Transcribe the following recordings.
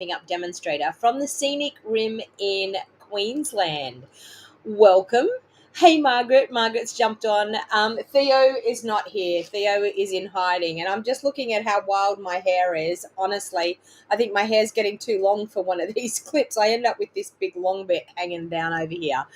up demonstrator from the Scenic Rim in Queensland. Welcome. Hey, Margaret. Margaret's jumped on. Theo is not here. Theo is in hiding. And I'm just looking at how wild my hair is. Honestly, I think my hair's getting too long for one of these clips. I end up with this big long bit hanging down over here.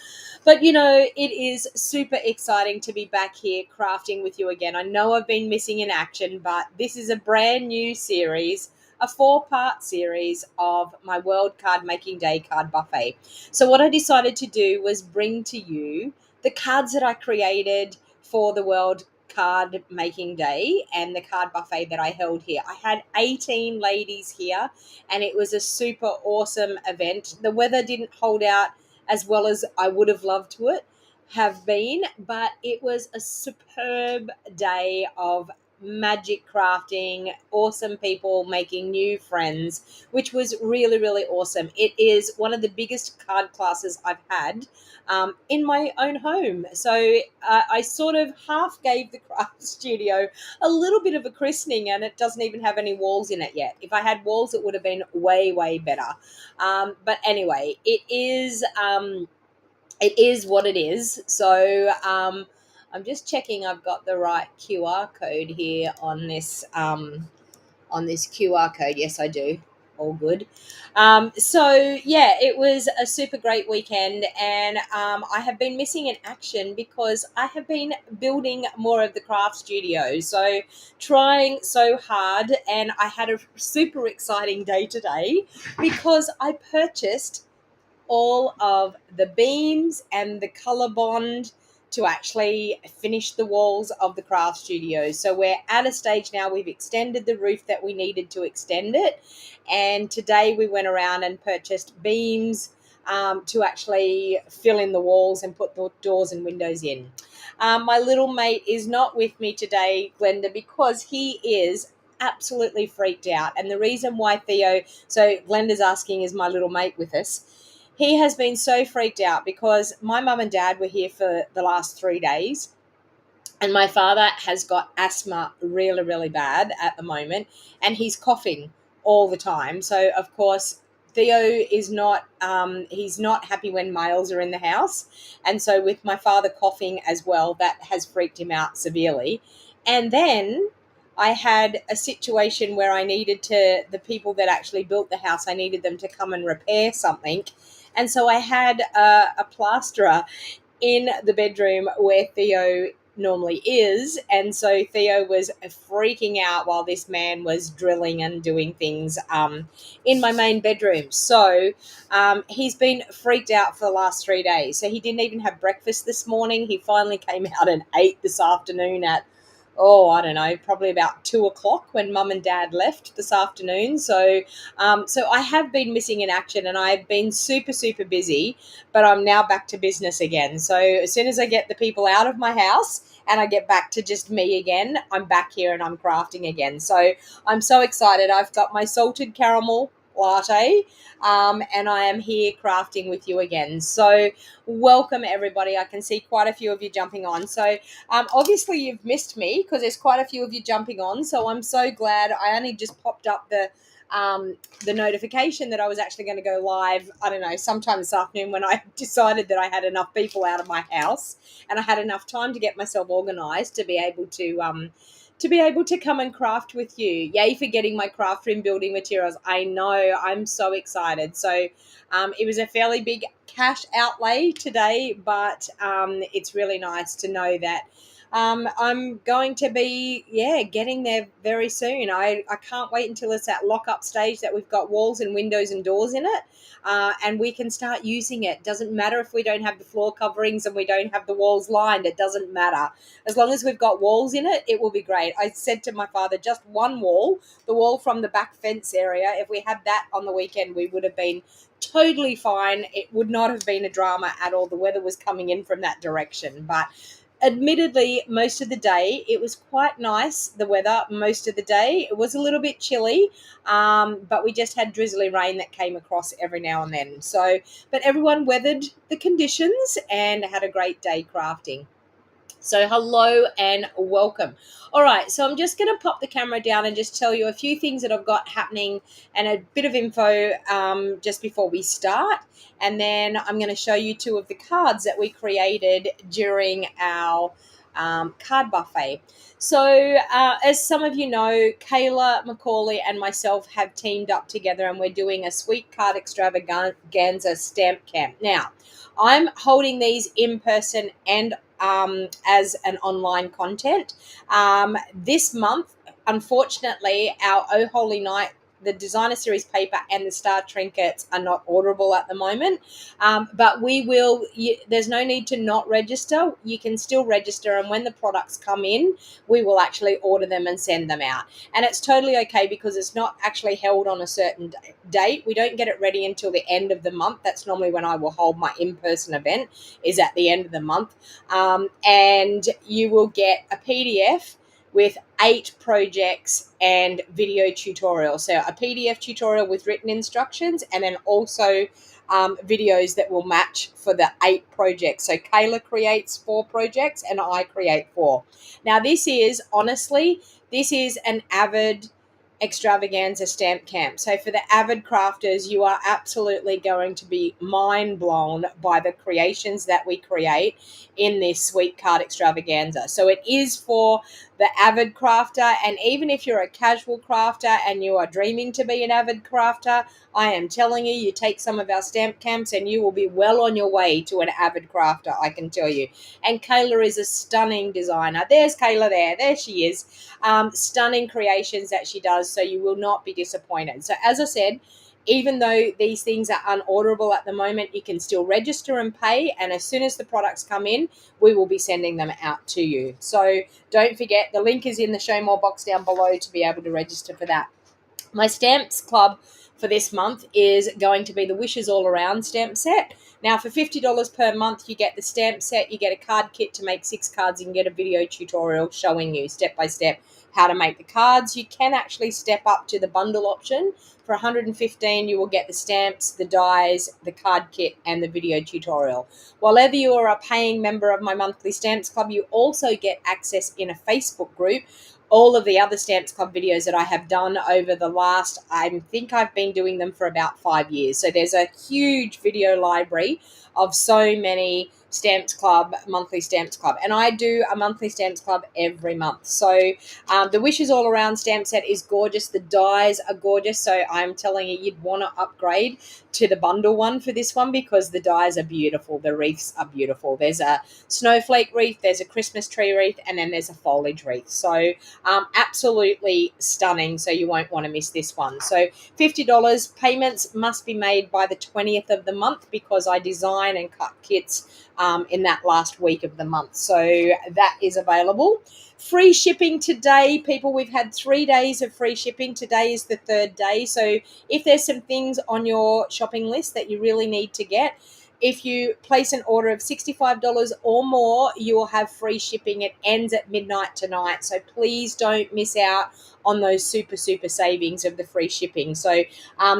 But it is super exciting to be back here crafting with you again. I know I've been missing in action, but this is a brand new series, a 4-part series of my World Card Making Day card buffet. So what I decided to do was bring to you the cards that I created for the World Card Making Day and the card buffet that I held here. I had 18 ladies here and it was a super awesome event. The weather didn't hold out as well as I would have loved to have been, but it was a superb day of magic crafting, awesome people making new friends, which was really, really awesome. It is one of the biggest card classes I've had in my own home. So I sort of half gave the craft studio a little bit of a christening, and it doesn't even have any walls in it yet. If I had walls, it would have been way, way better. But anyway, it is what it is. So I'm just checking I've got the right QR code here on this QR code. Yes, I do. All good. So yeah, it was a super great weekend, and I have been missing in action because I have been building more of the craft studio. So trying so hard, and I had a super exciting day today because I purchased all of the beams and the color bond to actually finish the walls of the craft studio. So we're at a stage now, we've extended the roof that we needed to extend it. And today we went around and purchased beams to actually fill in the walls and put the doors and windows in. My little mate is not with me today, Glenda, because he is absolutely freaked out. And the reason why so Glenda's asking, is my little mate with us? He has been so freaked out because my mum and dad were here for the last 3 days, and my father has got asthma really, really bad at the moment, and he's coughing all the time. So, of course, Theo is not he's not happy when males are in the house. And so with my father coughing as well, that has freaked him out severely. And then I had a situation where the people that actually built the house, I needed them to come and repair something. And so I had a plasterer in the bedroom where Theo normally is. And so Theo was freaking out while this man was drilling and doing things in my main bedroom. So he's been freaked out for the last 3 days. So he didn't even have breakfast this morning. He finally came out and ate this afternoon at, I don't know, probably about 2 o'clock when mum and dad left this afternoon. So I have been missing in action, and I've been super, super busy, but I'm now back to business again. So as soon as I get the people out of my house and I get back to just me again, I'm back here and I'm crafting again. So I'm so excited. I've got my salted caramel latte, and I am here crafting with you again. So welcome, everybody. I can see quite a few of you jumping on. So obviously you've missed me because there's quite a few of you jumping on. So I'm so glad. I only just popped up the notification that I was actually going to go live, I don't know, sometime this afternoon, when I decided that I had enough people out of my house and I had enough time to get myself organized to be able to come and craft with you. Yay for getting my craft room building materials. I know, I'm so excited. So it was a fairly big cash outlay today, but it's really nice to know that I'm going to be, getting there very soon. I can't wait until it's that lock-up stage that we've got walls and windows and doors in it, and we can start using it. Doesn't matter if we don't have the floor coverings and we don't have the walls lined. It doesn't matter. As long as we've got walls in it, it will be great. I said to my father, just one wall, the wall from the back fence area, if we had that on the weekend, we would have been totally fine. It would not have been a drama at all. The weather was coming in from that direction, but admittedly, most of the day it was quite nice, the weather. Most of the day it was a little bit chilly, but we just had drizzly rain that came across every now and then. So but everyone weathered the conditions and had a great day crafting. So, hello and welcome. All right, so I'm just going to pop the camera down and just tell you a few things that I've got happening and a bit of info just before we start. And then I'm going to show you two of the cards that we created during our card buffet. So, as some of you know, Kayla, Macaulay, and myself have teamed up together and we're doing a sweet card extravaganza stamp camp. Now, I'm holding these in person and as an online content. This month, unfortunately, our Oh Holy Night, the designer series paper and the star trinkets are not orderable at the moment, but we will. There's no need to not register. You can still register, and when the products come in, we will actually order them and send them out. And it's totally okay because it's not actually held on a certain date. We don't get it ready until the end of the month. That's normally when I will hold my in-person event, is at the end of the month. And you will get a PDF with 8 projects and video tutorials. So a PDF tutorial with written instructions, and then also videos that will match for the 8 projects. So Kayla creates 4 projects and I create 4. Now this is an avid extravaganza stamp camp. So for the avid crafters, you are absolutely going to be mind blown by the creations that we create in this sweet card extravaganza. So it is for the avid crafter, and even if you're a casual crafter and you are dreaming to be an avid crafter, I am telling you, you take some of our stamp camps and you will be well on your way to an avid crafter, I can tell you. And Kayla is a stunning designer. There's Kayla there she is. Stunning creations that she does, so you will not be disappointed. So as I said, even though these things are unorderable at the moment, you can still register and pay, and as soon as the products come in, we will be sending them out to you. So don't forget, the link is in the show more box down below to be able to register for that. My stamps club for this month is going to be the Wishes All Around stamp set. Now, for $50 per month, you get the stamp set, you get a card kit to make 6 cards, you can get a video tutorial showing you step by step how to make the cards. You can actually step up to the bundle option. For $115, you will get the stamps, the dies, the card kit, and the video tutorial. While ever you are a paying member of my monthly stamps club, you also get access in a Facebook group. All of the other Stamps Club videos that I have done over the last, I think I've been doing them for about 5 years. So there's a huge video library of so many monthly Stamps Club. And I do a monthly Stamps Club every month. So the Wishes All Around stamp set is gorgeous. The dies are gorgeous. So I'm telling you, you'd want to upgrade to the bundle one for this one because the dies are beautiful. The wreaths are beautiful. There's a snowflake wreath, there's a Christmas tree wreath, and then there's a foliage wreath. So absolutely stunning. So you won't want to miss this one. So $50. Payments must be made by the 20th of the month because I design and cut kits in that last week of the month. So that is available. Free shipping today, people. We've had 3 days of free shipping. Today is the 3rd day. So if there's some things on your shopping list that you really need to get, if you place an order of $65 or more, you will have free shipping. It ends at midnight tonight. So please don't miss out on those super savings of the free shipping. So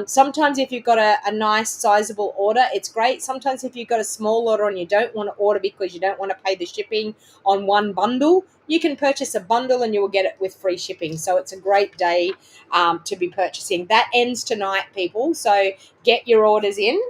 sometimes if you've got a nice sizable order, it's great. Sometimes if you've got a small order and you don't want to order because you don't want to pay the shipping on one bundle, you can purchase a bundle and you will get it with free shipping. So it's a great day to be purchasing. That ends tonight, people. So get your orders in.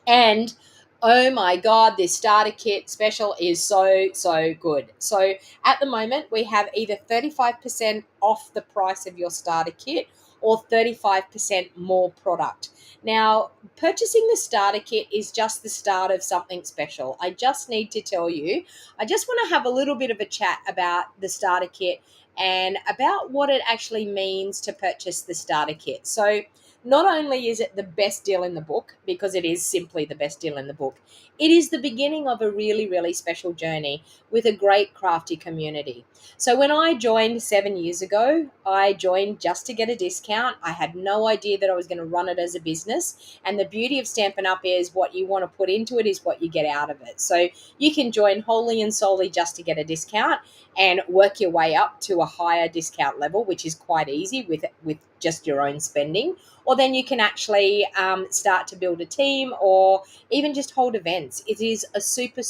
And oh my God, this starter kit special is so good. So at the moment, we have either 35% off the price of your starter kit or 35% more product. Now, purchasing the starter kit is just the start of something special. I just need to tell you, I just want to have a little bit of a chat about the starter kit and about what it actually means to purchase the starter kit. So not only is it the best deal in the book, because it is simply the best deal in the book, it is the beginning of a really special journey with a great crafty community. So when I joined 7 years ago, I joined just to get a discount. I had no idea that I was going to run it as a business. And the beauty of Stampin' Up! Is what you want to put into it is what you get out of it. So you can join wholly and solely just to get a discount and work your way up to a higher discount level, which is quite easy with just your own spending. Or then you can actually start to build a team or even just hold events. It is a super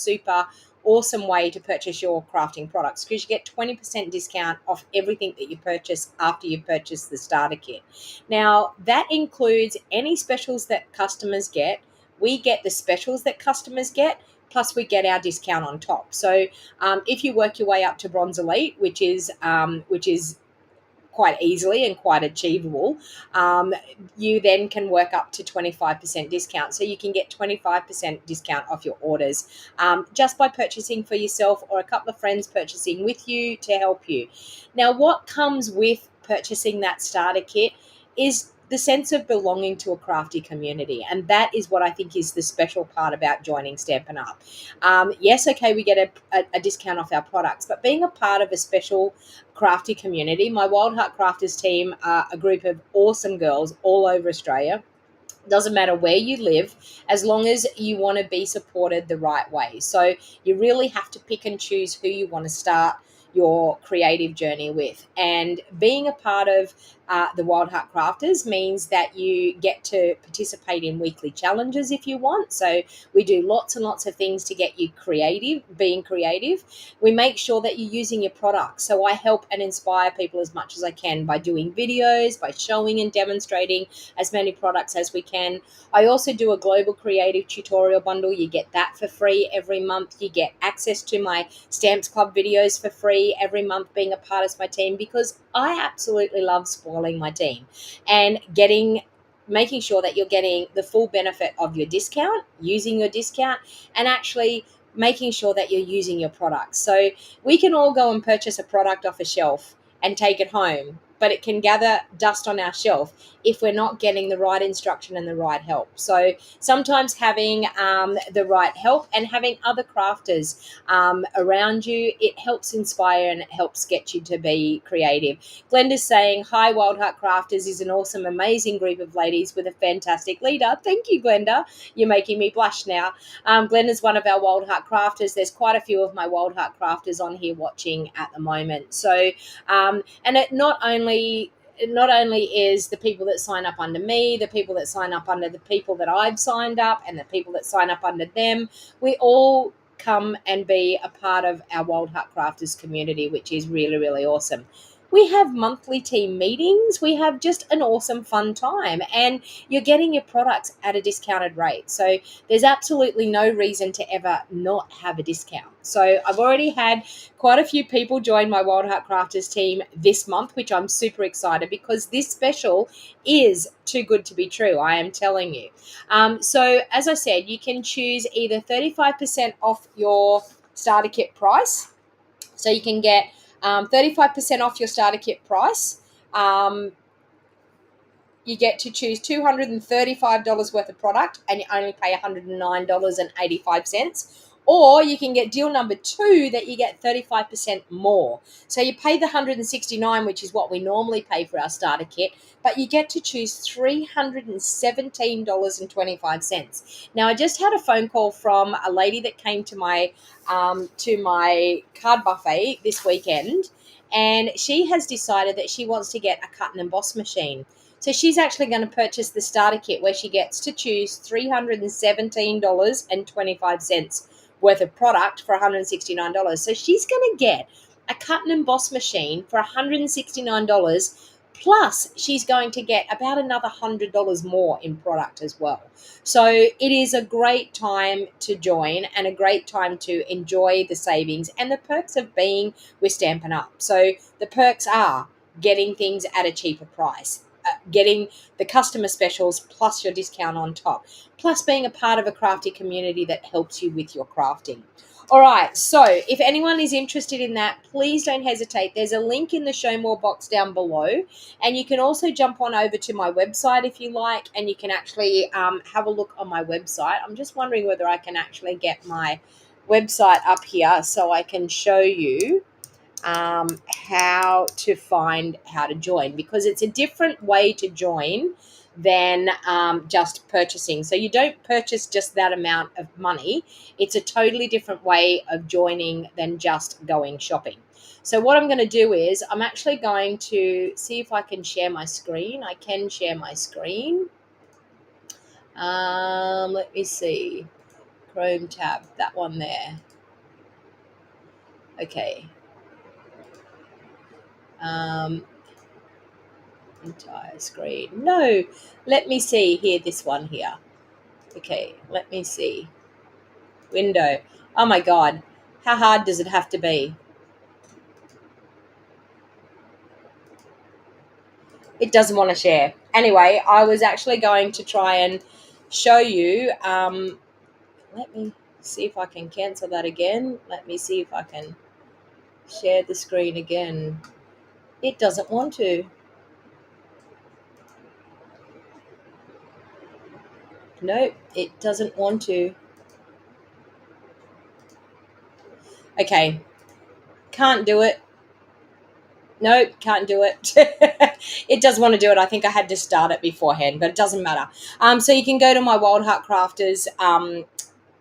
awesome way to purchase your crafting products, because you get 20% discount off everything that you purchase after you purchase the starter kit. Now, that includes any specials that customers get. We get the specials that customers get, plus we get our discount on top. So if you work your way up to Bronze Elite, which is quite easily and quite achievable, you then can work up to 25% discount. So you can get 25% discount off your orders, just by purchasing for yourself or a couple of friends purchasing with you to help you. Now, what comes with purchasing that starter kit is the sense of belonging to a crafty community. And that is what I think is the special part about joining Stampin' Up. Yes, okay, we get a discount off our products, but being a part of a special crafty community, my Wild Heart Crafters team are a group of awesome girls all over Australia. Doesn't matter where you live, as long as you want to be supported the right way. So you really have to pick and choose who you want to start your creative journey with. And being a part of the Wild Heart Crafters means that you get to participate in weekly challenges if you want. So we do lots and lots of things to get you creative, being creative. We make sure that you're using your products. So I help and inspire people as much as I can by doing videos, by showing and demonstrating as many products as we can. I also do a global creative tutorial bundle. You get that for free every month. You get access to my Stamps Club videos for free every month, being a part of my team, because I absolutely love spoiling my team and making sure that you're getting the full benefit of your discount, using your discount, and actually making sure that you're using your products. So we can all go and purchase a product off a shelf and take it home, but it can gather dust on our shelf if we're not getting the right instruction and the right help. So sometimes having the right help and having other crafters around you, it helps inspire and it helps get you to be creative. Glenda's saying, hi, Wild Heart Crafters is an awesome, amazing group of ladies with a fantastic leader. Thank you, Glenda. You're making me blush now. Glenda's one of our Wild Heart Crafters. There's quite a few of my Wild Heart Crafters on here watching at the moment. So, and it not only is the people that sign up under me, the people that sign up under the people that I've signed up, and the people that sign up under them, we all come and be a part of our Wild Heart Crafters community, which is really, really awesome. We have monthly team meetings. We have just an awesome fun time, and you're getting your products at a discounted rate. So there's absolutely no reason to ever not have a discount. So I've already had quite a few people join my Wild Heart Crafters team this month, which I'm super excited, because this special is too good to be true. I am telling you. So as I said, you can choose either 35% off your starter kit price. So you can get 35% off your starter kit price. You get to choose $235 worth of product, and you only pay $109.85. Or you can get deal number 2, that you get 35% more. So you pay the $169, which is what we normally pay for our starter kit, but you get to choose $317.25. Now, I just had a phone call from a lady that came to my card buffet this weekend, and she has decided that she wants to get a cut and emboss machine. So she's actually going to purchase the starter kit, where she gets to choose $317.25 worth of product for $169. So she's going to get a cut and emboss machine for $169, plus she's going to get about another $100 more in product as well. So it is a great time to join and a great time to enjoy the savings and the perks of being with Stampin' Up. So the perks are getting things at a cheaper price, getting the customer specials plus your discount on top, plus being a part of a crafty community that helps you with your crafting. All right, so if anyone is interested in that, please don't hesitate. There's a link in the show more box down below, and you can also jump on over to my website if you like, and you can actually have a look on my website. I'm just wondering whether I can actually get my website up here so I can show you how to join, because it's a different way to join than just purchasing. So you don't purchase just that amount of money. It's a totally different way of joining than just going shopping. So what I'm going to do is I'm actually going to see if I can share my screen. I can share my screen. Let me see. Chrome tab, that one there. Okay. Um, entire screen. No, let me see here. This one here. Okay, let me see. Window. Oh my God. How hard does it have to be? It doesn't want to share. Anyway, I was actually going to try and show you. Let me see if I can cancel that again. Let me see if I can share the screen again. It doesn't want to. Nope, it doesn't want to. Okay, can't do it. Nope, can't do it. It does want to do it. I think I had to start it beforehand, but it doesn't matter. So you can go to my Wild Heart Crafters.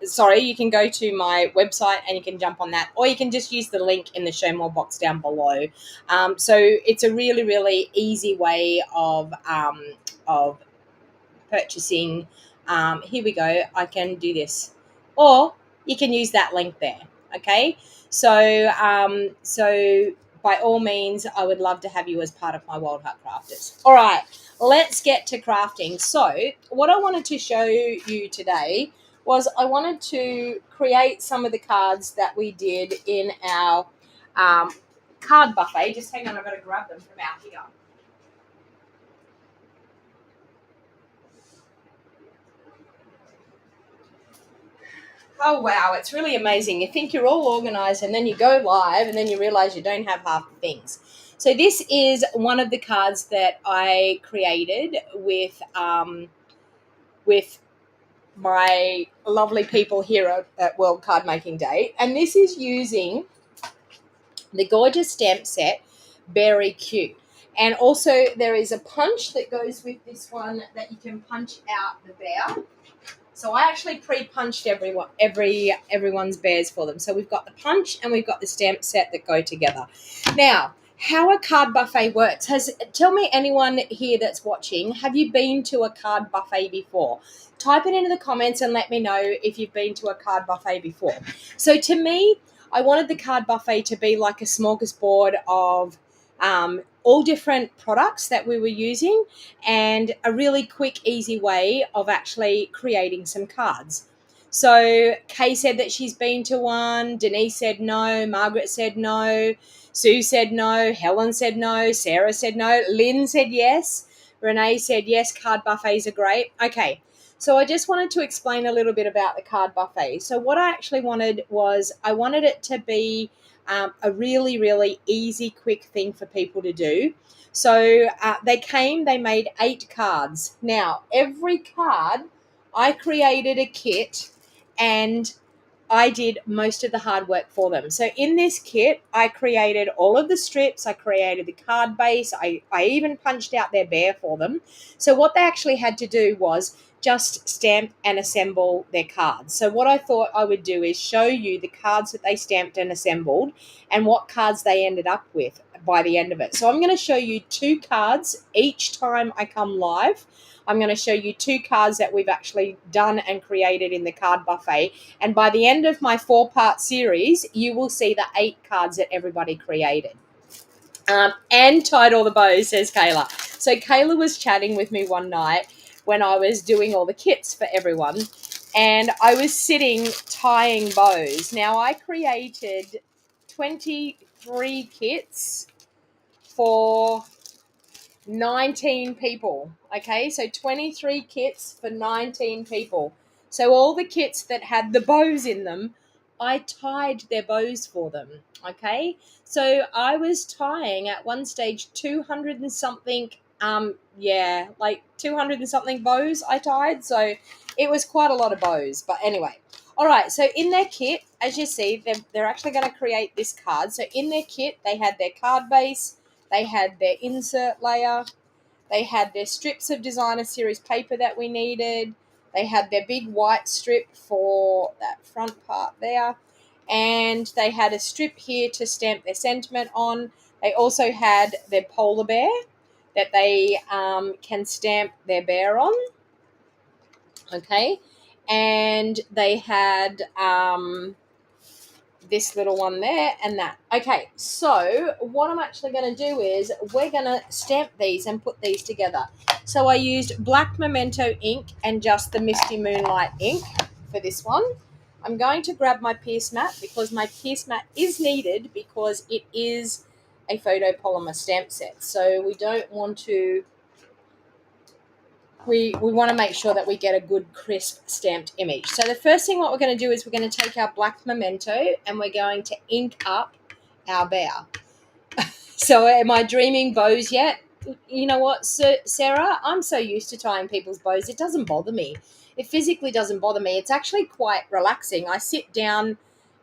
You can go to my website and you can jump on that, or you can just use the link in the show more box down below. So it's a really, really easy way of purchasing. Here we go. I can do this, or you can use that link there. Okay, so by all means, I would love to have you as part of my Wild Heart Crafters. All right, let's get to crafting. So what I wanted to show you today was I wanted to create some of the cards that we did in our card buffet. Just hang on, I've got to grab them from out here. Oh wow, it's really amazing. You think you're all organized and then you go live and then you realize you don't have half the things. So this is one of the cards that I created with my lovely people here at World Card Making Day. And this is using the gorgeous stamp set, Very Cute. And also there is a punch that goes with this one that you can punch out the bear. So I actually pre-punched everyone's bears for them. So we've got the punch and we've got the stamp set that go together. Now, how a card buffet works. Tell me anyone here that's watching, have you been to a card buffet before? Type it into the comments and let me know if you've been to a card buffet before. So to me, I wanted the card buffet to be like a smorgasbord of all different products that we were using and a really quick, easy way of actually creating some cards. So Kay said that she's been to one, Denise said no, Margaret said no, Sue said no, Helen said no, Sarah said no, Lynn said yes, Renee said yes, card buffets are great. Okay, so I just wanted to explain a little bit about the card buffet. So what I actually wanted was I wanted it to be a really, really easy, quick thing for people to do. So they made 8 cards. Now, every card, I created a kit and I did most of the hard work for them. So in this kit, I created all of the strips. I created the card base. I even punched out their bear for them. So what they actually had to do was just stamp and assemble their cards. So what I thought I would do is show you the cards that they stamped and assembled and what cards they ended up with by the end of it. So I'm going to show you 2 cards each time I come live. I'm going to show you 2 cards that we've actually done and created in the card buffet. And by the end of my 4-part series, you will see the 8 cards that everybody created. And tied all the bows, says Kayla. So Kayla was chatting with me one night when I was doing all the kits for everyone. And I was sitting tying bows. Now I created 23 kits for 19 people. Okay, so 23 kits for 19 people. So all the kits that had the bows in them, I tied their bows for them. Okay, so I was tying at one stage 200 and something, like 200 and something bows I tied. So it was quite a lot of bows. But anyway, all right, so in their kit, as you see, they're actually going to create this card. So in their kit, they had their card base, they had their insert layer, they had their strips of designer series paper that we needed, they had their big white strip for that front part there, and they had a strip here to stamp their sentiment on. They also had their polar bear that they can stamp their bear on, okay, and they had this little one there and that. Okay, so what I'm actually going to do is we're going to stamp these and put these together. So I used black Memento ink and just the Misty Moonlight ink for this one. I'm going to grab my Pierce mat because my Pierce mat is needed because it is a photopolymer stamp set. So we don't want to... We want to make sure that we get a good crisp stamped image. So the first thing what we're going to do is we're going to take our black Memento and we're going to ink up our bear. So am I dreaming bows yet? You know what, Sarah? I'm so used to tying people's bows. It doesn't bother me. It physically doesn't bother me. It's actually quite relaxing. I sit down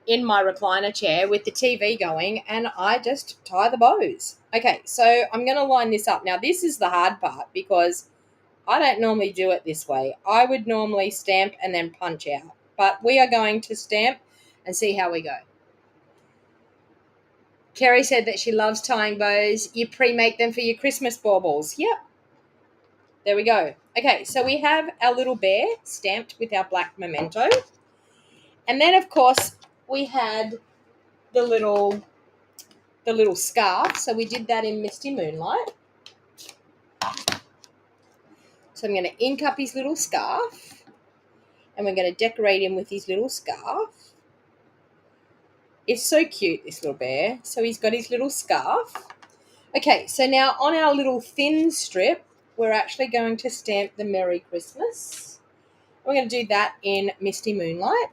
in my recliner chair with the TV going and I just tie the bows. Okay, so I'm going to line this up. Now, this is the hard part because I don't normally do it this way. I would normally stamp and then punch out. But we are going to stamp and see how we go. Kerry said that she loves tying bows. You pre-make them for your Christmas baubles. Yep. There we go. Okay, so we have our little bear stamped with our black Memento. And then, of course, we had the little scarf. So we did that in Misty Moonlight. So I'm going to ink up his little scarf. And we're going to decorate him with his little scarf. It's so cute, this little bear. So he's got his little scarf. Okay, so now on our little thin strip, we're actually going to stamp the Merry Christmas. We're going to do that in Misty Moonlight.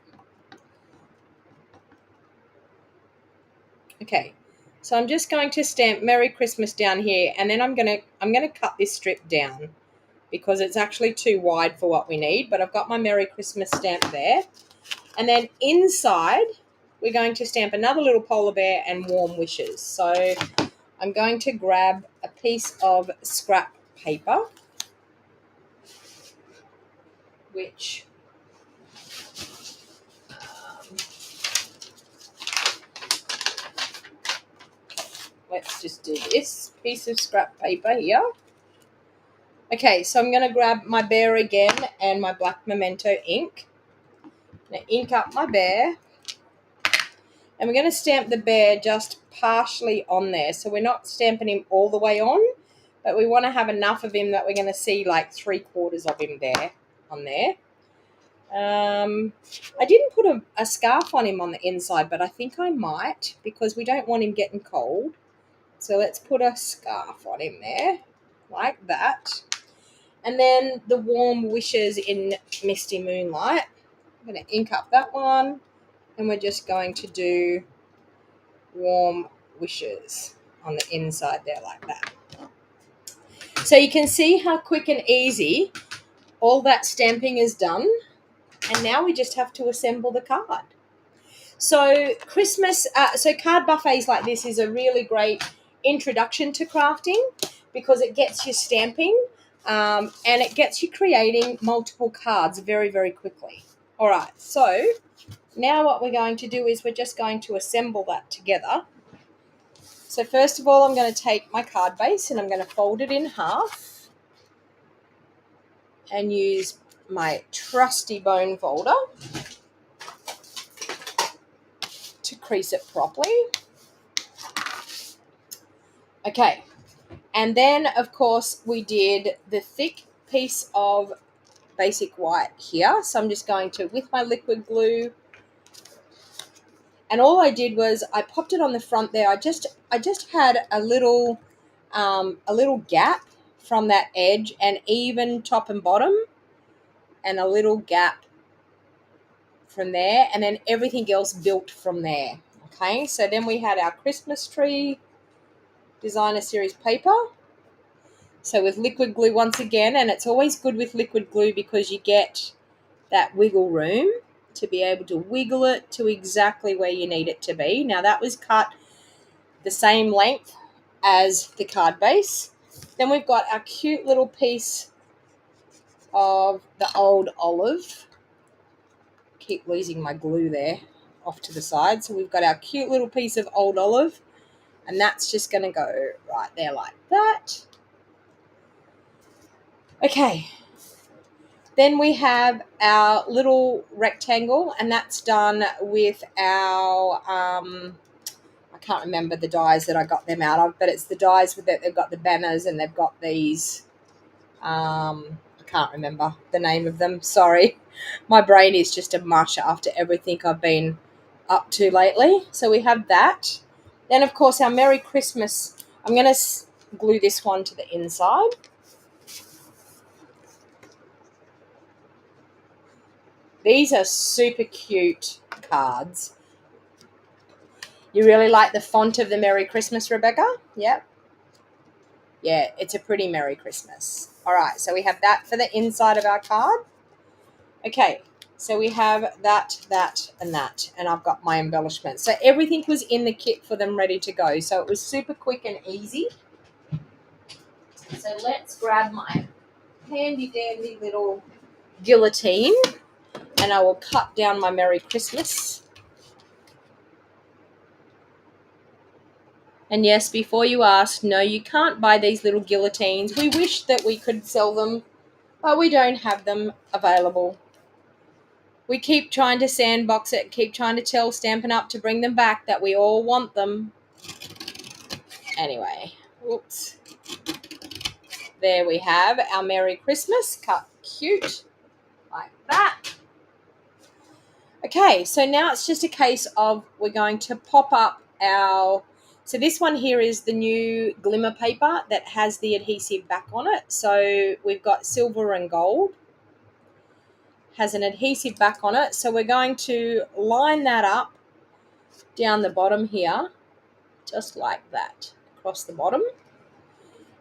Okay, so I'm just going to stamp Merry Christmas down here, and then I'm going to cut this strip down because it's actually too wide for what we need, but I've got my Merry Christmas stamp there. And then inside, we're going to stamp another little polar bear and warm wishes. So I'm going to grab a piece of scrap paper, which let's just do this piece of scrap paper here. Okay, so I'm going to grab my bear again and my black Memento ink. I'm going to ink up my bear. And we're going to stamp the bear just partially on there. So we're not stamping him all the way on, but we want to have enough of him that we're going to see like 3/4 of him there on there. I didn't put a scarf on him on the inside, but I think I might because we don't want him getting cold. So let's put a scarf on him there, like that. And then the warm wishes in Misty Moonlight. I'm going to ink up that one. And we're just going to do warm wishes on the inside there like that. So you can see how quick and easy all that stamping is done. And now we just have to assemble the card. So card buffets like this is a really great introduction to crafting because it gets you stamping and it gets you creating multiple cards very, very quickly. All right, so now what we're going to do is we're just going to assemble that together. So first of all, I'm going to take my card base and I'm going to fold it in half and use my trusty bone folder to crease it properly. Okay, and then of course we did the thick piece of basic white here. So I'm just going to, with my liquid glue, and all I did was I popped it on the front there. I just had a little gap from that edge, and even top and bottom, and a little gap from there, and then everything else built from there. Okay, so then we had our Christmas tree designer series paper. So with liquid glue once again, and it's always good with liquid glue because you get that wiggle room to be able to wiggle it to exactly where you need it to be. Now that was cut the same length as the card base. Then we've got our cute little piece of the old olive. Keep losing my glue there off to the side. So we've got our cute little piece of old olive, and that's just going to go right there like that. Okay, Then we have our little rectangle, and that's done with our, I can't remember the dies that I got them out of, but it's the dies with it. They've got the banners and they've got these, I can't remember the name of them. Sorry. My brain is just a mush after everything I've been up to lately. So we have that. Then, of course, our Merry Christmas. I'm going to glue this one to the inside. These are super cute cards. You really like the font of the Merry Christmas, Rebecca? Yep. Yeah, it's a pretty Merry Christmas. All right, so we have that for the inside of our card. Okay, so we have that, and that, and I've got my embellishments. So everything was in the kit for them ready to go. So it was super quick and easy. So let's grab my handy dandy little guillotine and I will cut down my Merry Christmas. And yes, before you ask, no, you can't buy these little guillotines. We wish that we could sell them, but we don't have them available. We keep trying to sandbox it, keep trying to tell Stampin' Up! To bring them back, that we all want them. Anyway, oops. There we have our Merry Christmas, cut cute, like that. Okay, so now it's just a case of we're going to pop up our... So this one here is the new glimmer paper that has the adhesive back on it. So we've got silver and gold. Has an adhesive back on it. So we're going to line that up down the bottom here, just like that, across the bottom.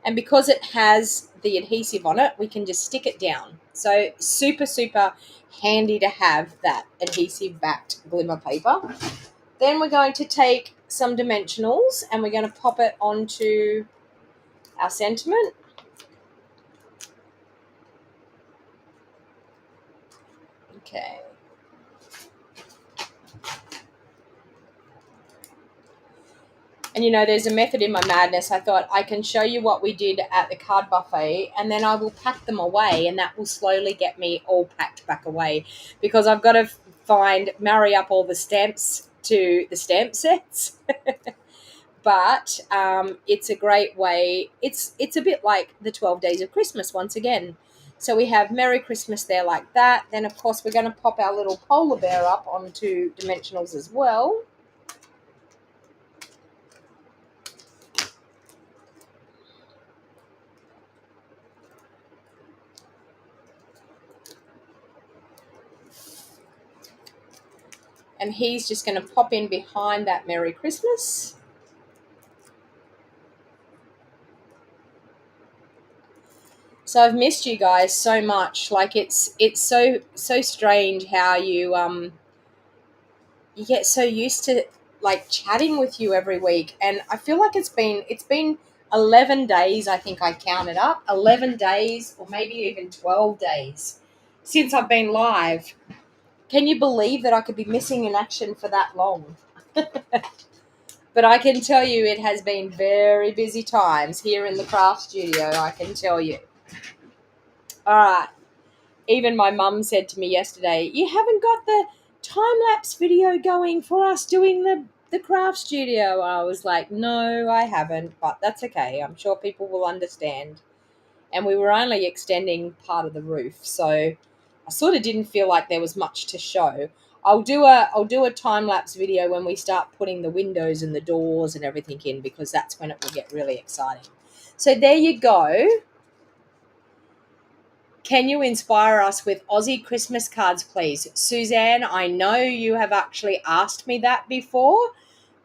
And because it has the adhesive on it, we can just stick it down. So super, super handy to have that adhesive backed glimmer paper. Then we're going to take some dimensionals and we're going to pop it onto our sentiment. Okay. And you know, there's a method in my madness. I thought I can show you what we did at the card buffet and then I will pack them away and that will slowly get me all packed back away because I've got to marry up all the stamps to the stamp sets. But it's a great way. It's a bit like the 12 Days of Christmas once again. So we have Merry Christmas there like that. Then, of course, we're going to pop our little polar bear up onto dimensionals as well. And he's just going to pop in behind that Merry Christmas. So I've missed you guys so much. Like it's so strange how you get so used to like chatting with you every week, and I feel like it's been 11 days. I think I counted up 11 days, or maybe even 12 days since I've been live. Can you believe that I could be missing in action for that long? But I can tell you it has been very busy times here in the craft studio, I can tell you. All right. Even my mum said to me yesterday, you haven't got the time-lapse video going for us doing the craft studio. I was like, no, I haven't, but that's okay. I'm sure people will understand. And we were only extending part of the roof, so I sort of didn't feel like there was much to show. I'll do a time-lapse video when we start putting the windows and the doors and everything in, because that's when it will get really exciting. So there you go. Can you inspire us with Aussie Christmas cards, please? Suzanne, I know you have actually asked me that before,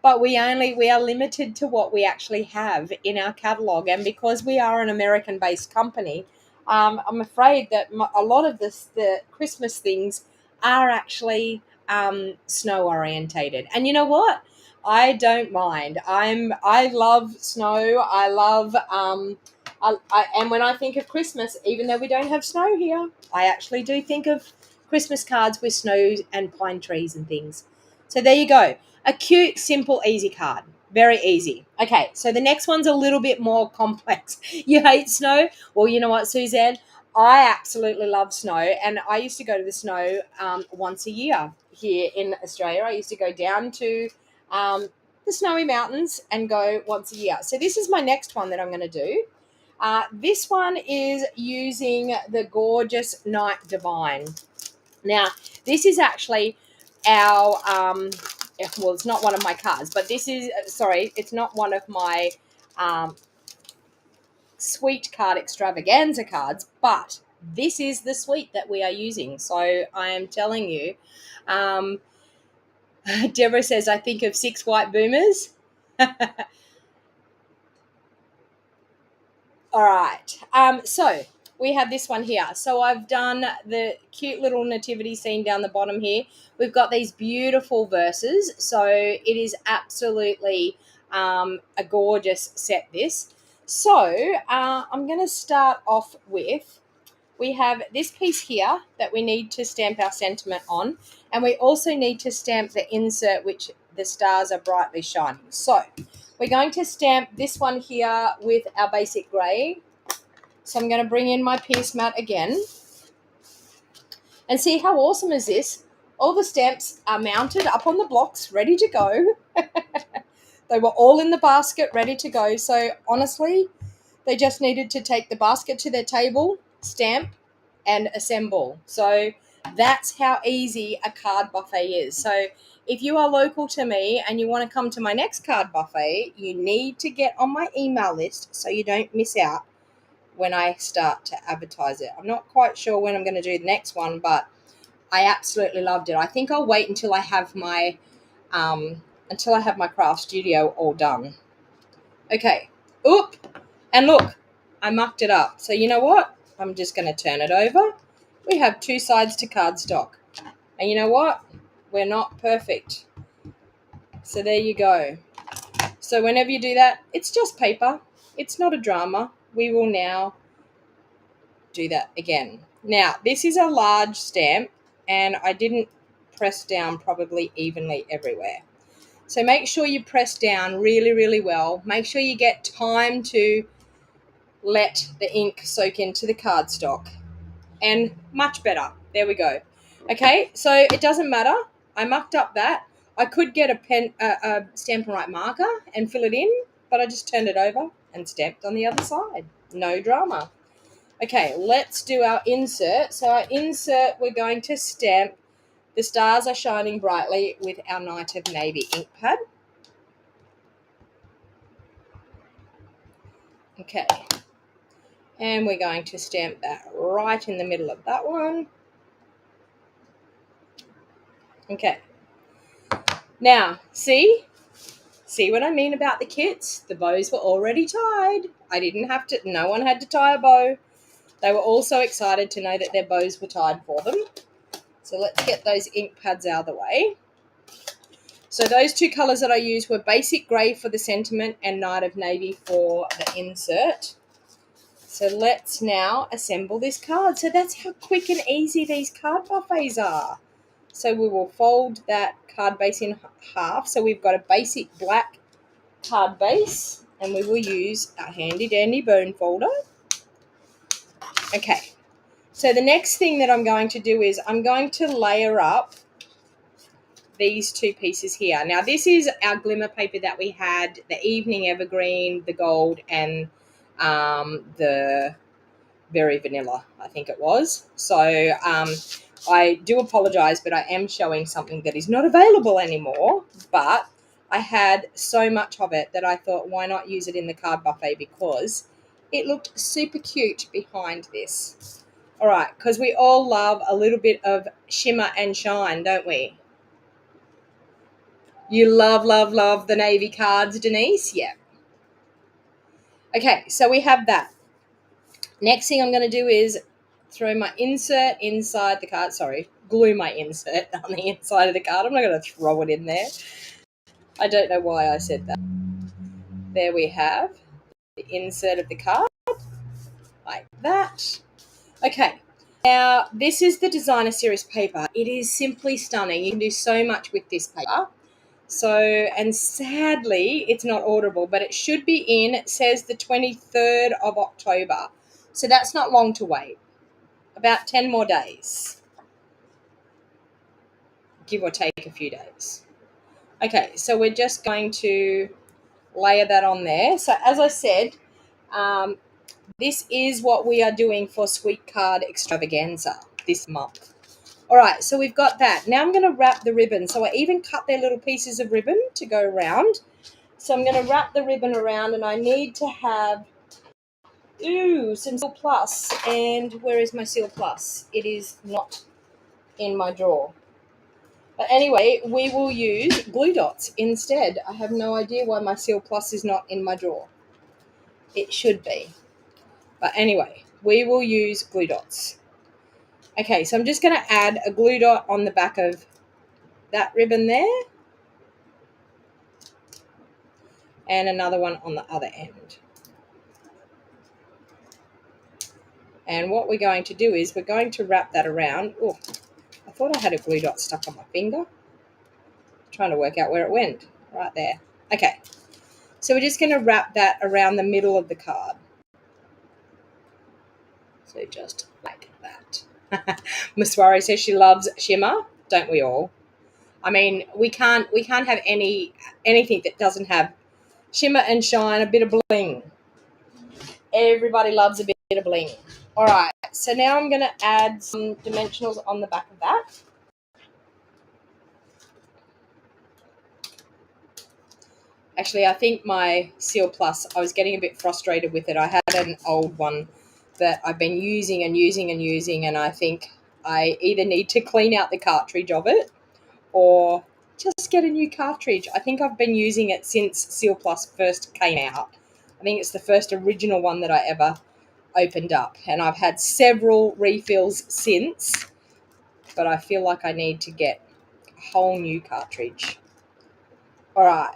but we are limited to what we actually have in our catalogue. And because we are an American-based company, I'm afraid that a lot of the Christmas things are actually snow-orientated. And you know what? I don't mind. I love snow. I love... and when I think of Christmas, even though we don't have snow here, I actually do think of Christmas cards with snow and pine trees and things. So there you go. A cute, simple, easy card. Very easy. Okay, so the next one's a little bit more complex. You hate snow? Well, you know what, Suzanne? I absolutely love snow, and I used to go to the snow once a year here in Australia. I used to go down to the snowy mountains and go once a year. So this is my next one that I'm going to do. This one is using the gorgeous Night Divine. Now, this is actually our, well, it's not one of my cards, but this is, sorry, it's not one of my um, sweet card extravaganza cards, but this is the suite that we are using. So I am telling you, Deborah says, I think of 6 white boomers. All right. So we have this one here. So I've done the cute little nativity scene down the bottom here. We've got these beautiful verses. So it is absolutely a gorgeous set, this. So I'm going to start off with, we have this piece here that we need to stamp our sentiment on. And we also need to stamp the insert, which the stars are brightly shining. So we're going to stamp this one here with our basic grey. So I'm going to bring in my piece mat again. And see how awesome is this? All the stamps are mounted up on the blocks, ready to go. They were all in the basket, ready to go. So honestly, they just needed to take the basket to their table, stamp, and assemble. So that's how easy a card buffet is. So if you are local to me and you want to come to my next card buffet, you need to get on my email list so you don't miss out when I start to advertise it. I'm not quite sure when I'm going to do the next one, but I absolutely loved it. I think I'll wait until I have my craft studio all done. Okay. Oop. And look, I mucked it up. So you know what? I'm just going to turn it over. We have 2 sides to cardstock. And you know what? We're not perfect. So there you go. So whenever you do that, it's just paper. It's not a drama. We will now do that again. Now, this is a large stamp, and I didn't press down probably evenly everywhere. So make sure you press down really, really well. Make sure you get time to let the ink soak into the cardstock. And much better. There we go. Okay, so it doesn't matter. I mucked up that. I could get a stamp and write marker and fill it in, but I just turned it over and stamped on the other side. No drama. Okay, let's do our insert. So our insert, we're going to stamp The Stars Are Shining Brightly with our Night of Navy ink pad. Okay. And we're going to stamp that right in the middle of that one. Okay. Now, see what I mean about the kits? The bows were already tied. No one had to tie a bow. They were all so excited to know that their bows were tied for them. So let's get those ink pads out of the way. So those 2 colours that I used were basic grey for the sentiment and Night of Navy for the insert. So let's now assemble this card. So that's how quick and easy these card buffets are. So we will fold that card base in half. So we've got a basic black card base, and we will use our handy dandy bone folder. Okay. So the next thing that I'm going to do is I'm going to layer up these 2 pieces here. Now this is our glimmer paper that we had, the Evening Evergreen, the gold, and the Berry Vanilla, I think it was. So I do apologize, but I am showing something that is not available anymore, but I had so much of it that I thought, why not use it in the card buffet, because it looked super cute behind this. All right, because we all love a little bit of shimmer and shine, don't we? You love, love, love the navy cards, Denise? Yeah. Okay, so we have that. Next thing I'm going to do is throw my insert inside the card. Sorry, glue my insert on the inside of the card. I'm not going to throw it in there. I don't know why I said that. There we have the insert of the card, like that. Okay, now this is the Designer Series paper. It is simply stunning. You can do so much with this paper. So, and sadly, it's not orderable, but it should be in. It says the 23rd of October. So that's not long to wait. about 10 more days, give or take a few days. Okay, so we're just going to layer that on there. So as I said, this is what we are doing for Sweet Card Extravaganza this month. All right, so we've got that. Now I'm going to wrap the ribbon. So I even cut their little pieces of ribbon to go around. So I'm going to wrap the ribbon around, and I need to have, some Seal Plus. And where is my Seal Plus? It is not in my drawer. But anyway, we will use glue dots instead. I have no idea why my Seal Plus is not in my drawer. It should be. But anyway, we will use glue dots. Okay, so I'm just going to add a glue dot on the back of that ribbon there. And another one on the other end. And what we're going to do is we're going to wrap that around. Oh, I thought I had a glue dot stuck on my finger. Trying to work out where it went. Right there. Okay. So we're just going to wrap that around the middle of the card. So just like that. Maswari says she loves shimmer. Don't we all? I mean, we can't have anything that doesn't have shimmer and shine, a bit of bling. Everybody loves a bit of bling. All right, so now I'm going to add some dimensionals on the back of that. Actually, I think my Seal Plus, I was getting a bit frustrated with it. I had an old one that I've been using, and I think I either need to clean out the cartridge of it or just get a new cartridge. I think I've been using it since Seal Plus first came out. I think it's the first original one that I ever opened up, and I've had several refills since, but I feel like I need to get a whole new cartridge. All right.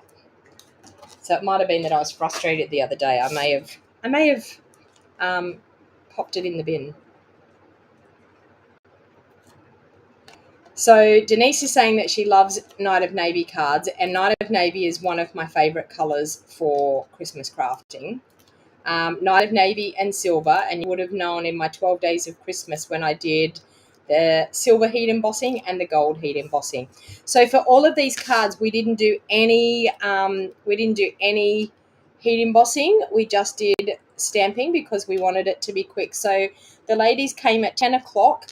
So it might have been that I was frustrated the other day. I may have popped it in the bin. So Denise is saying that she loves Night of Navy cards, and Night of Navy is one of my favourite colours for Christmas crafting. Night of Navy and silver, and you would have known in my 12 days of Christmas when I did the silver heat embossing and the gold heat embossing. So for all of these cards, we didn't do any heat embossing. We just did stamping because we wanted it to be quick. So the ladies came at 10 o'clock,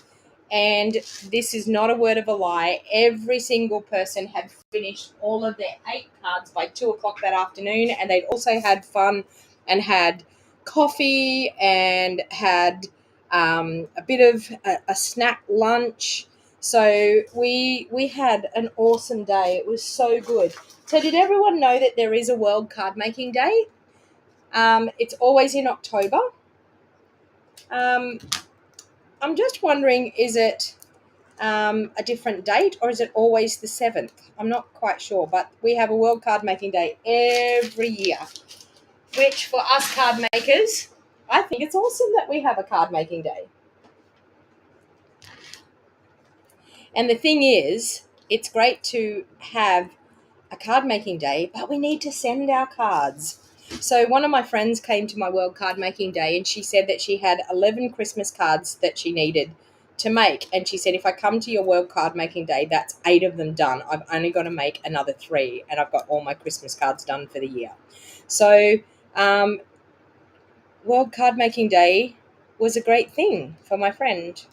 and this is not a word of a lie. Every single person had finished all of their 8 cards by 2 o'clock that afternoon, and they'd also had fun and had coffee and had a bit of a snack lunch. So we had an awesome day. It was so good. So did everyone know that there is a World Card Making Day? It's always in October. I'm just wondering, is it a different date, or is it always the 7th? I'm not quite sure, but we have a World Card Making Day every year, which for us card makers, I think it's awesome that we have a card making day. And the thing is, it's great to have a card making day, but we need to send our cards. So one of my friends came to my World Card Making Day, and she said that she had 11 Christmas cards that she needed to make. And she said, if I come to your World Card Making Day, that's 8 of them done. I've only got to make another 3, and I've got all my Christmas cards done for the year. So World Card Making Day was a great thing for my friend.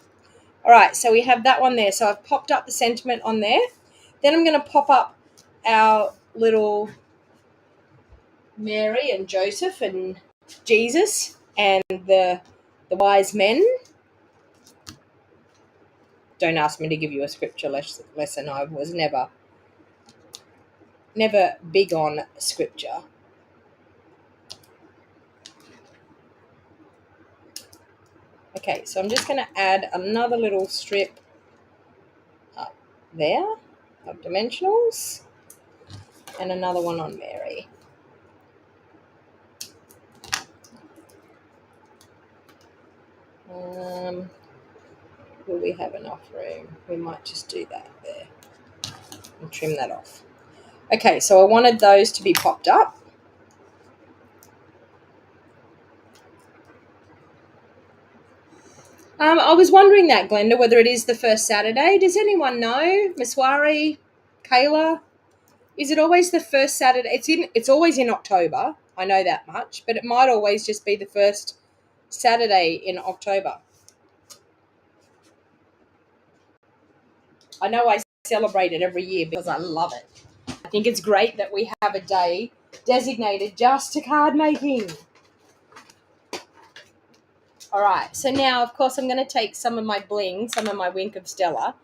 All right, so we have that one there. So I've popped up the sentiment on there. Then I'm going to pop up our little Mary and Joseph and Jesus and the wise men. Don't ask me to give you a scripture lesson. I was never big on scripture. Okay, so I'm just going to add another little strip up there of dimensionals and another one on Mary. Will we have enough room? We might just do that there and trim that off. Okay, so I wanted those to be popped up. I was wondering that, Glenda, whether it is the first Saturday. Does anyone know? Miswari, Kayla? Is it always the first Saturday? It's always in October. I know that much, but it might always just be the first Saturday in October. I know I celebrate it every year because I love it. I think it's great that we have a day designated just to card making. All right, so now, of course, I'm going to take some of my bling, some of my Wink of Stella,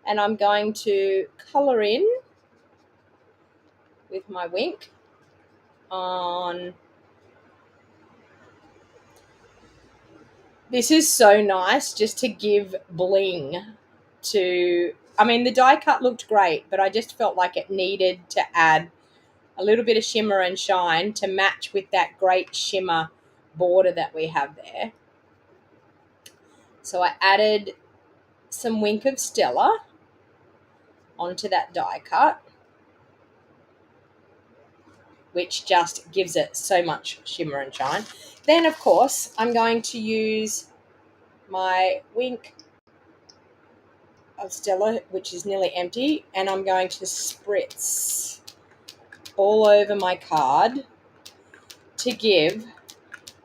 and I'm going to colour in with my Wink on. This is so nice just to give bling to. I mean, the die cut looked great, but I just felt like it needed to add a little bit of shimmer and shine to match with that great shimmer border that we have there. So I added some Wink of Stella onto that die cut, which just gives it so much shimmer and shine. Then, of course, I'm going to use my Wink of Stella, which is nearly empty, and I'm going to spritz all over my card to give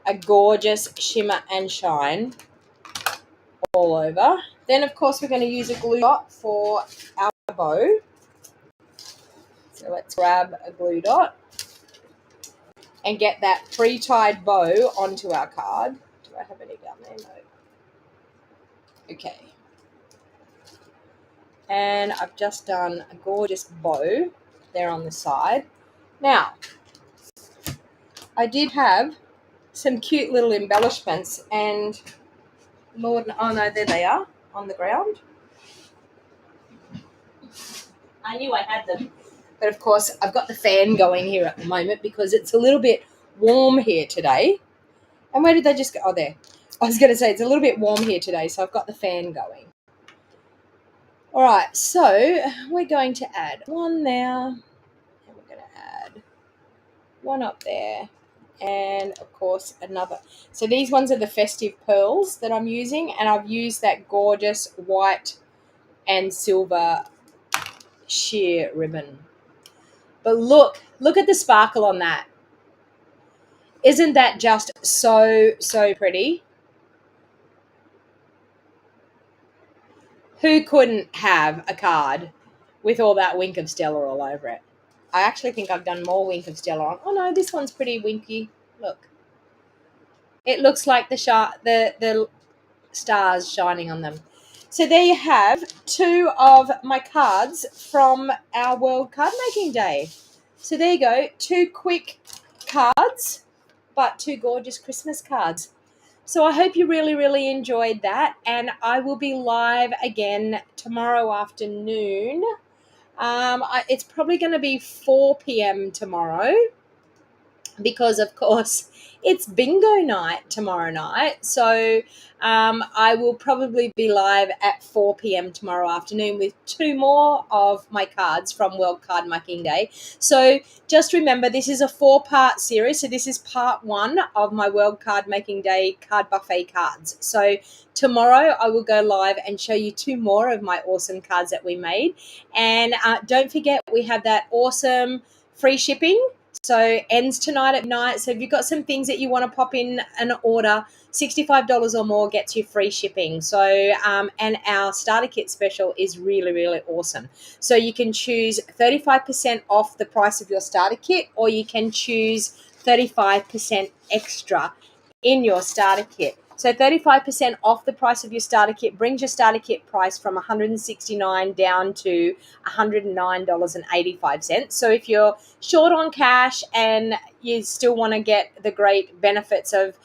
a gorgeous shimmer and shine all over. Then, of course, we're going to use a glue dot for our bow. So let's grab a glue dot and get that pre-tied bow onto our card. Do I have any down there? No. Okay. And I've just done a gorgeous bow there on the side. Now, I did have some cute little embellishments, and Lord, oh no, there they are on the ground. I knew I had them. But of course, I've got the fan going here at the moment because it's a little bit warm here today. And where did they just go? Oh, there. I was going to say it's a little bit warm here today, so I've got the fan going. All right, so we're going to add one there, and we're going to add one up there, and of course another. So these ones are the festive pearls that I'm using, and I've used that gorgeous white and silver sheer ribbon. But look at the sparkle on that. Isn't that just so pretty? Who couldn't have a card with all that Wink of Stella all over it? I actually think I've done more Wink of Stella on. Oh no, this one's pretty winky. Look. It looks like the stars shining on them. So there you have two of my cards from our World Card Making Day. So there you go, two quick cards, but two gorgeous Christmas cards. So I hope you really enjoyed that, and I will be live again tomorrow afternoon. It's probably going to be 4 p.m. tomorrow because, of course, it's bingo night tomorrow night. So I will probably be live at 4 p.m. tomorrow afternoon with two more of my cards from World Card Making Day. So just remember, this is a 4-part series. So this is part 1 of my World Card Making Day card buffet cards. So tomorrow I will go live and show you two more of my awesome cards that we made. And don't forget, we have that awesome free shipping. So ends tonight at night. So if you've got some things that you want to pop in an order, $65 or more gets you free shipping. So and our starter kit special is really awesome. So you can choose 35% off the price of your starter kit, or you can choose 35% extra in your starter kit. So 35% off the price of your starter kit brings your starter kit price from $169 down to $109.85. So if you're short on cash and you still want to get the great benefits of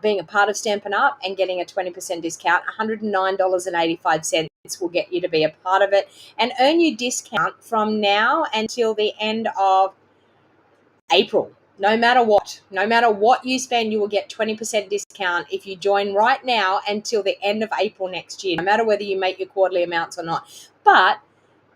being a part of Stampin' Up and getting a 20% discount, $109.85 will get you to be a part of it and earn you discount from now until the end of April. No matter what you spend, you will get 20% discount if you join right now until the end of April next year, no matter whether you make your quarterly amounts or not. But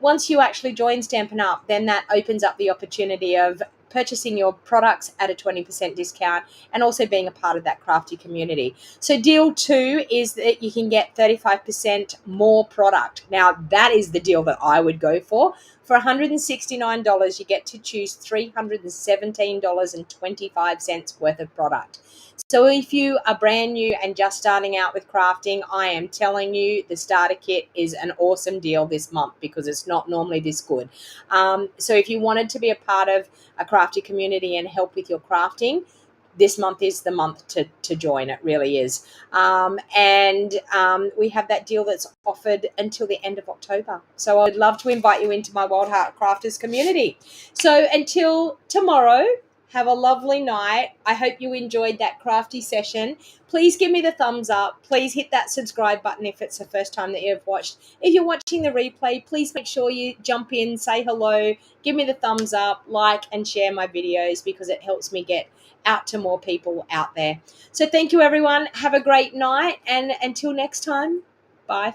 once you actually join Stampin' Up, then that opens up the opportunity of purchasing your products at a 20% discount, and also being a part of that crafty community. So deal 2 is that you can get 35% more product. Now that is the deal that I would go for. For $169, you get to choose $317.25 worth of product. So if you are brand new and just starting out with crafting, I am telling you the starter kit is an awesome deal this month because it's not normally this good. So if you wanted to be a part of a crafty community and help with your crafting, this month is the month to join. It really is. We have that deal that's offered until the end of October. So I'd love to invite you into my Wild Heart Crafters community. So until tomorrow, have a lovely night. I hope you enjoyed that crafty session. Please give me the thumbs up. Please hit that subscribe button if it's the first time that you've watched. If you're watching the replay, please make sure you jump in, say hello, give me the thumbs up, like, and share my videos because it helps me get out to more people out there. So thank you, everyone. Have a great night. And until next time, bye.